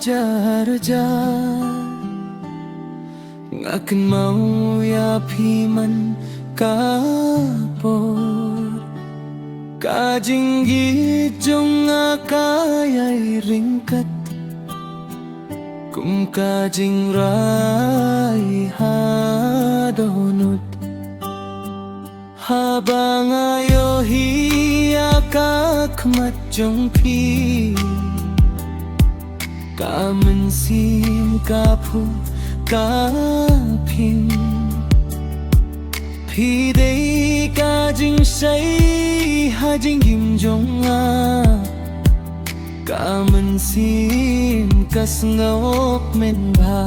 raja ngakan mau ya piman kapor kajinggi jong akayay ringkat kum kajing rai hadonut habang ayo hiya kakmat jong pi kamen sim kapu kapim pi day kajing say hajing gim jong a kamen sim kas ngop men ba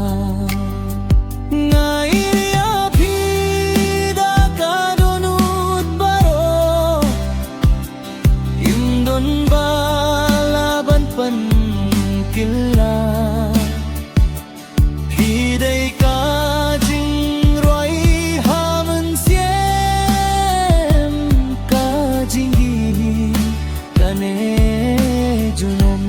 ngai ya pi da ka donut baro im don ba laban pan kila pi day ka jing roi hamen siem ka jing gi kane junom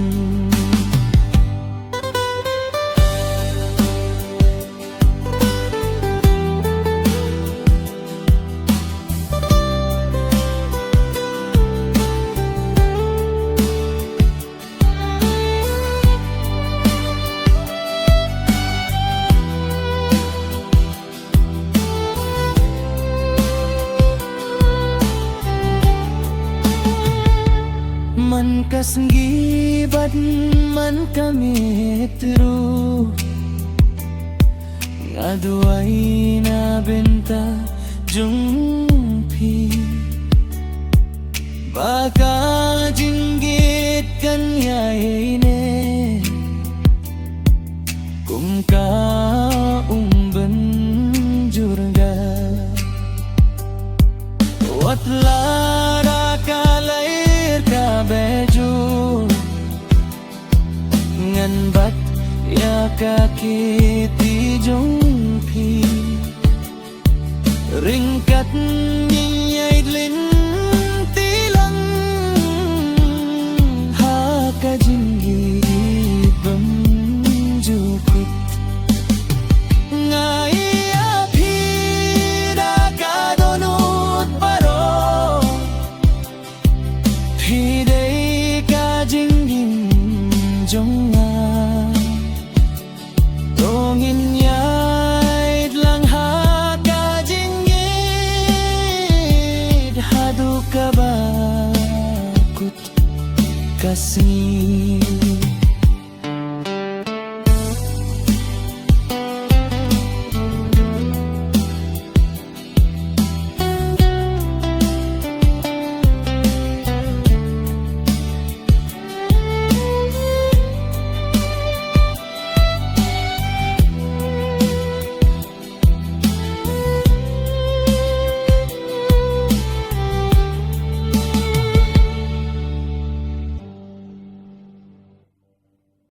man kasenggi bad man kami teru ngaduai na benta jungpi baka jinggit kan yai ne kum ka umben jurga watla kalai beju ngan bat ya kaki ti jong pi ringkat nyai lin